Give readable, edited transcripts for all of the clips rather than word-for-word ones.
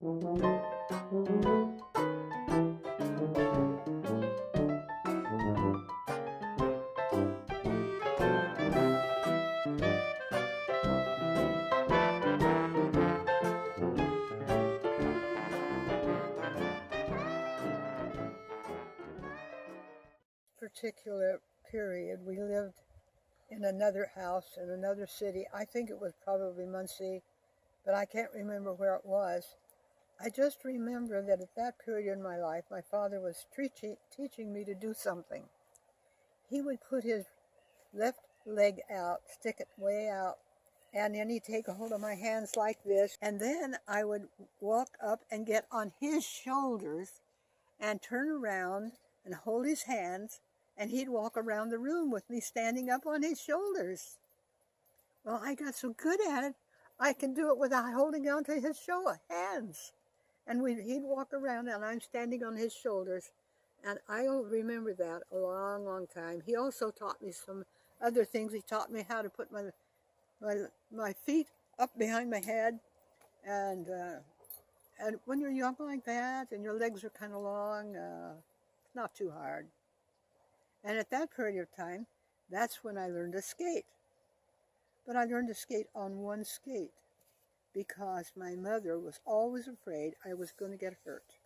Particular period, we lived in another house in another city. I think it was probably Muncie, but I can't remember where it was. I just remember that at that period in my life, my father was teaching me to do something. He would put his left leg out, stick it way out, and then he'd take a hold of my hands like this, and then I would walk up and get on his shoulders and turn around and hold his hands, and he'd walk around the room with me standing up on his shoulders. Well, I got so good at it, I can do it without holding on to his hands. And he'd walk around and I'm standing on his shoulders. And I'll remember that a long, long time. He also taught me some other things. He taught me how to put my feet up behind my head. And when you're young like that and your legs are kind of long, it's not too hard. And at that period of time, that's when I learned to skate. But I learned to skate on one skate because my mother was always afraid I was going to get hurt.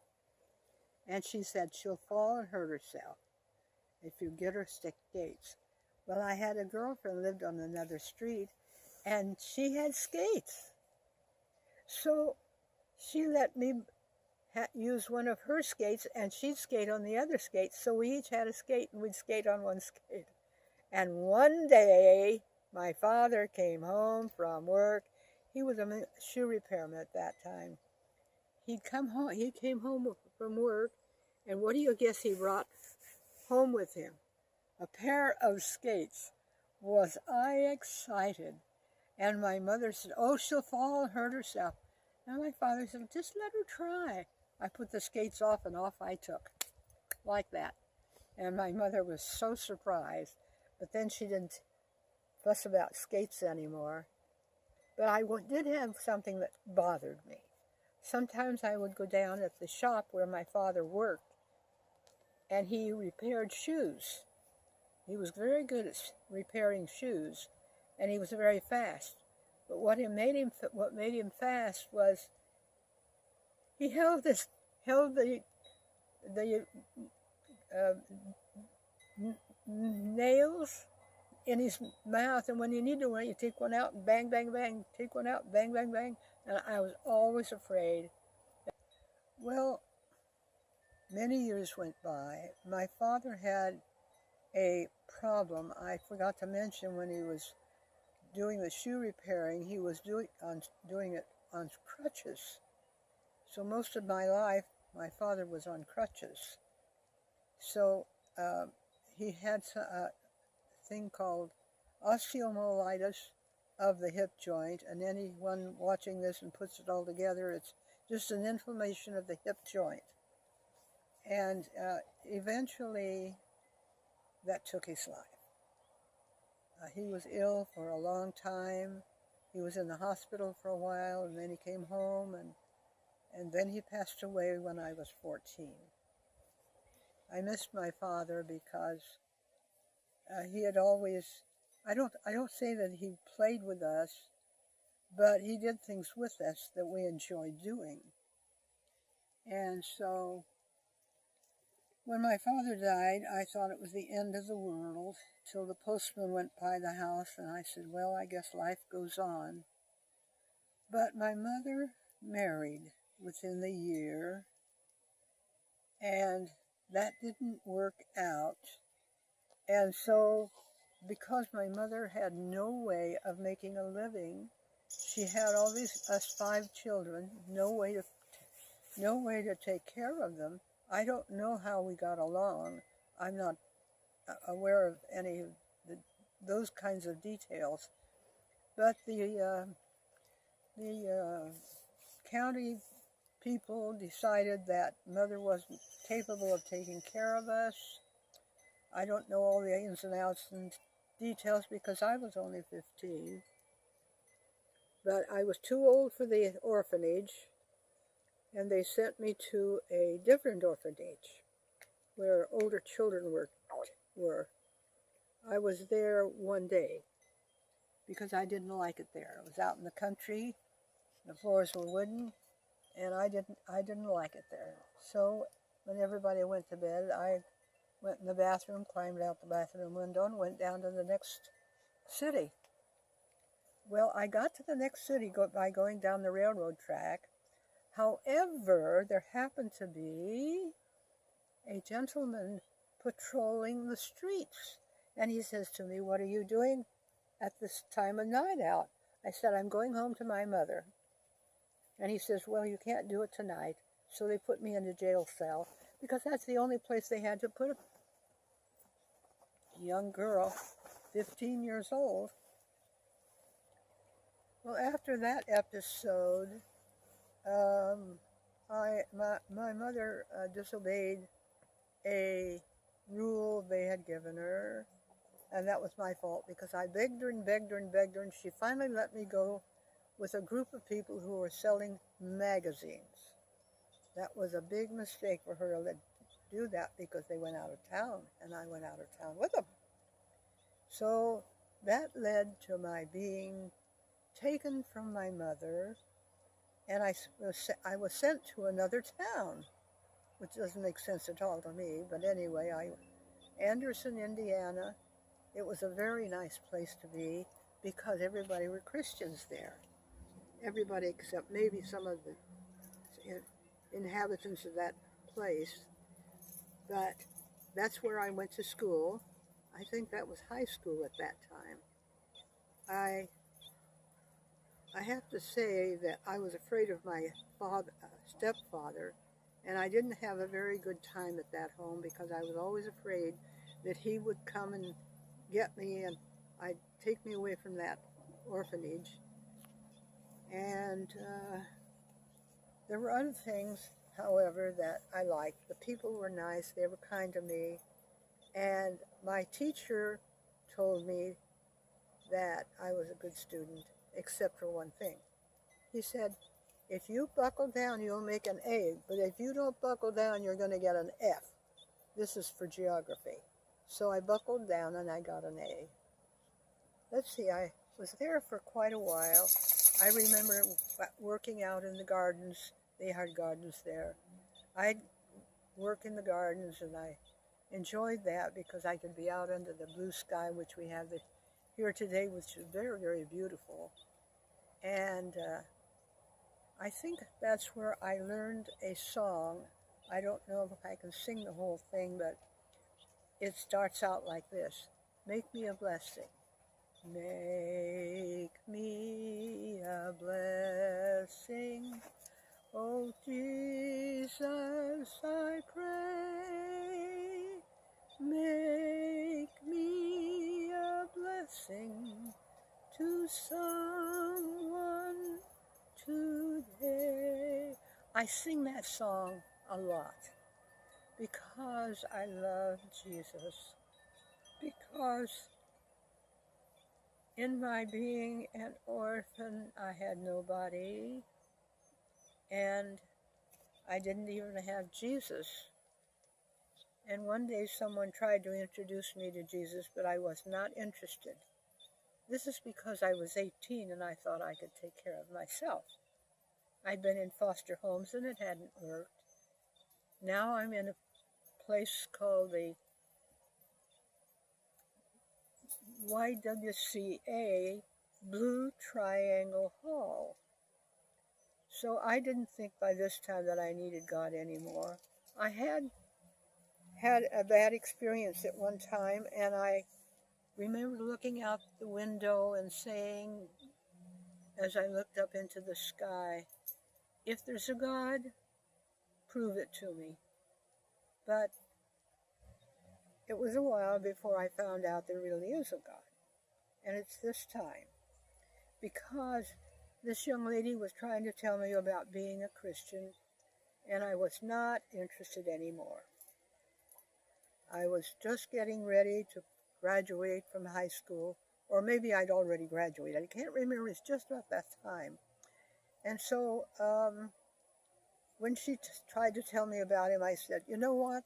And she said she'll fall and hurt herself if you get her skates. Well, I had a girlfriend lived on another street, and she had skates. So she let me use one of her skates, and she'd skate on the other skate. So we each had a skate, and we'd skate on one skate. And one day, my father came home from work. He was a shoe repairman at that time. He came home from work, and what do you guess he brought home with him? A pair of skates. Was I excited? And my mother said, oh, she'll fall and hurt herself. And my father said, just let her try. I put the skates off, and off I took, like that. And my mother was so surprised. But then she didn't fuss about skates anymore. But I did have something that bothered me. Sometimes I would go down at the shop where my father worked, and he repaired shoes. He was very good at repairing shoes, and he was very fast. But what made him fast was he held the nails in his mouth, and when you needed one, you take one out and bang, bang, bang, take one out, bang, bang, bang, and I was always afraid. Well, many years went by. My father had a problem. I forgot to mention when he was doing the shoe repairing, he was doing it on crutches. So most of my life, my father was on crutches. So he had a thing called osteomyelitis of the hip joint, and anyone watching this and puts it all together, it's just an inflammation of the hip joint. And eventually that took his life. He was ill for a long time. He was in the hospital for a while, and then he came home, and then he passed away when I was 14. I missed my father because he had always, I don't say that he played with us, but he did things with us that we enjoyed doing. And so when my father died, I thought it was the end of the world till the postman went by the house, and I said, well, I guess life goes on. But my mother married within the year, and that didn't work out. And so, because my mother had no way of making a living, she had all us 5 children, no way to take care of them. I don't know how we got along. I'm not aware of any of those kinds of details. But the county people decided that Mother wasn't capable of taking care of us. I don't know all the ins and outs and details because I was only 15. But I was too old for the orphanage, and they sent me to a different orphanage where older children were. I was there one day because I didn't like it there. It was out in the country, the floors were wooden, and I didn't like it there. So when everybody went to bed, I went in the bathroom, climbed out the bathroom window, and went down to the next city. Well, I got to the next city by going down the railroad track. However, there happened to be a gentleman patrolling the streets. And he says to me, "What are you doing at this time of night out?" I said, "I'm going home to my mother." And he says, "Well, you can't do it tonight." So they put me in a jail cell because that's the only place they had to put a young girl, 15 years old. Well, after that episode, my mother disobeyed a rule they had given her, and that was my fault because I begged her and begged her and begged her, and she finally let me go with a group of people who were selling magazines. That was a big mistake for her to do that because they went out of town, and I went out of town with them. So that led to my being taken from my mother, and I was sent to another town, which doesn't make sense at all to me, but anyway, Anderson, Indiana. It was a very nice place to be because everybody were Christians there. Everybody except maybe some of the inhabitants of that place. But that's where I went to school. I think that was high school at that time. I have to say that I was afraid of my stepfather, and I didn't have a very good time at that home because I was always afraid that he would come and get me and I'd take me away from that orphanage. And there were other things, however, that I liked. The people were nice. They were kind to me. And my teacher told me that I was a good student, except for one thing. He said, "If you buckle down, you'll make an A, but if you don't buckle down, you're going to get an F. This is for geography." So I buckled down and I got an A. Let's see, I was there for quite a while. I remember working out in the gardens. They had gardens there. I'd work in the gardens, and I enjoyed that because I could be out under the blue sky, which we have here today, which is very, very beautiful. And I think that's where I learned a song. I don't know if I can sing the whole thing, but it starts out like this. Make me a blessing. Make me a blessing. Oh, Jesus, I pray. Make me a blessing to someone today. I sing that song a lot because I love Jesus, because in my being an orphan, I had nobody, and I didn't even have Jesus. And one day someone tried to introduce me to Jesus, but I was not interested. This is because I was 18 and I thought I could take care of myself. I'd been in foster homes and it hadn't worked. Now I'm in a place called the YWCA Blue Triangle Hall. So I didn't think by this time that I needed God anymore. I had a bad experience at one time, and I remember looking out the window and saying, as I looked up into the sky, "If there's a God, prove it to me." But it was a while before I found out there really is a God. And it's this time, because this young lady was trying to tell me about being a Christian, and I was not interested anymore. I was just getting ready to graduate from high school, or maybe I'd already graduated. I can't remember. It's just about that time. And so when she tried to tell me about him, I said, you know what?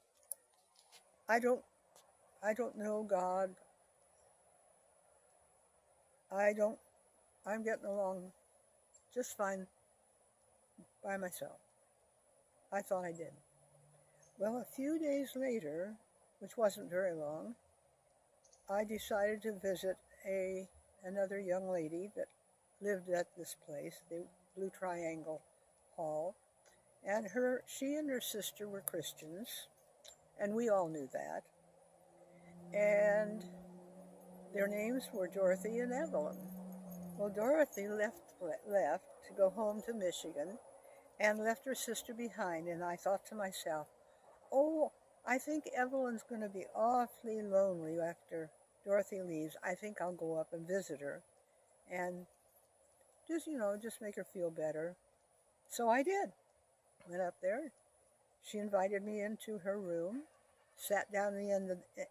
I don't know God. I'm getting along just fine by myself. I thought I did. Well, a few days later, which wasn't very long, I decided to visit another young lady that lived at this place, the Blue Triangle Hall, and she and her sister were Christians, and we all knew that. And their names were Dorothy and Evelyn. Well, Dorothy left to go home to Michigan and left her sister behind, and I thought to myself, oh, I think Evelyn's going to be awfully lonely after Dorothy leaves. I think I'll go up and visit her and just make her feel better. So I did. Went up there. She invited me into her room, sat down on the end of the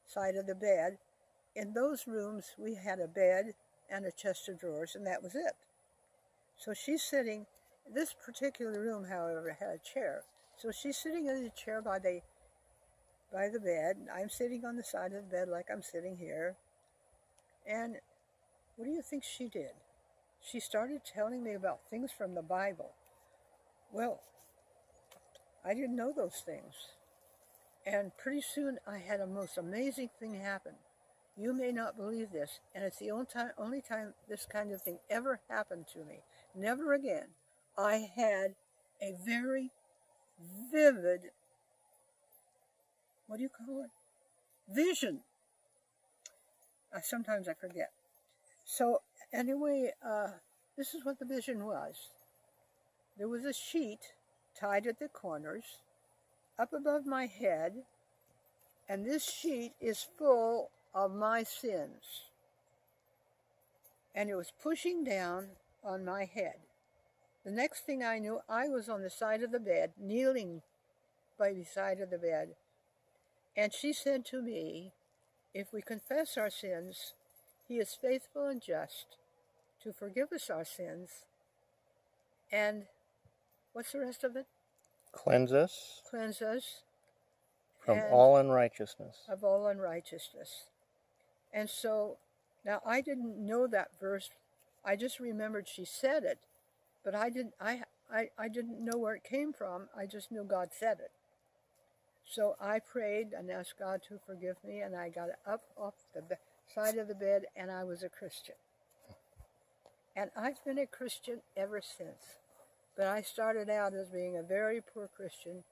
side of the bed. In those rooms, we had a bed and a chest of drawers, and that was it. So she's sitting, this particular room, however, had a chair. So she's sitting in the chair by the bed. I'm sitting on the side of the bed like I'm sitting here. And what do you think she did? She started telling me about things from the Bible. Well, I didn't know those things. And pretty soon I had a most amazing thing happen. You may not believe this, and it's the only time this kind of thing ever happened to me. Never again. I had a very vivid, what do you call it? Vision. Sometimes I forget. So anyway, this is what the vision was. There was a sheet tied at the corners up above my head, and this sheet is full of my sins. And it was pushing down on my head. The next thing I knew, I was on the side of the bed, kneeling by the side of the bed. And she said to me, if we confess our sins, he is faithful and just to forgive us our sins. And what's the rest of it? Cleanse us. Cleanse us. From all unrighteousness. Of all unrighteousness. And so, now I didn't know that verse. I just remembered she said it, but I didn't know where it came from. I just knew God said it. So I prayed and asked God to forgive me, and I got up off the side of the bed, and I was a Christian. And I've been a Christian ever since. But I started out as being a very poor Christian,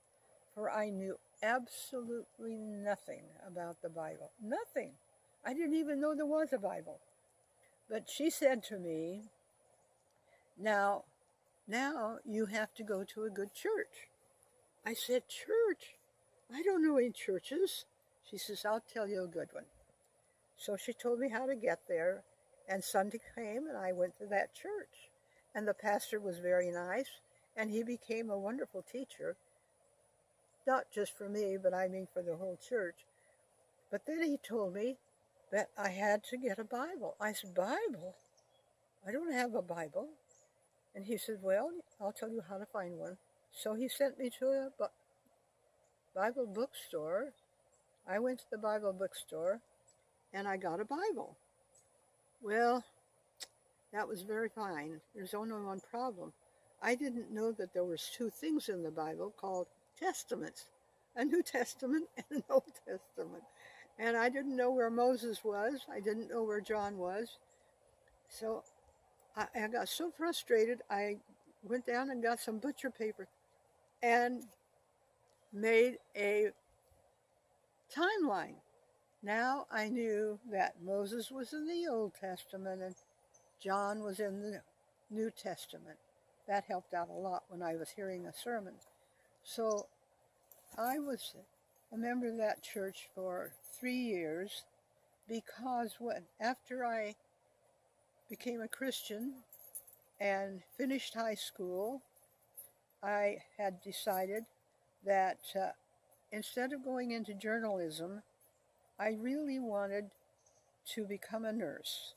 for I knew absolutely nothing about the Bible. Nothing. I didn't even know there was a Bible. But she said to me, now you have to go to a good church. I said, church? I don't know any churches. She says, I'll tell you a good one. So she told me how to get there, and Sunday came, and I went to that church. And the pastor was very nice, and he became a wonderful teacher, not just for me, but I mean for the whole church. But then he told me that I had to get a Bible. I said, Bible? I don't have a Bible. And he said, well, I'll tell you how to find one. So he sent me to a Bible bookstore. I went to the Bible bookstore, and I got a Bible. Well, that was very fine. There's only one problem. I didn't know that there was two things in the Bible called testaments, a New Testament and an Old Testament. And I didn't know where Moses was. I didn't know where John was. So I got so frustrated, I went down and got some butcher paper and made a timeline. Now I knew that Moses was in the Old Testament and John was in the New Testament. That helped out a lot when I was hearing a sermon. So I was a member of that church for 3 years because after I became a Christian and finished high school, I had decided that instead of going into journalism, I really wanted to become a nurse.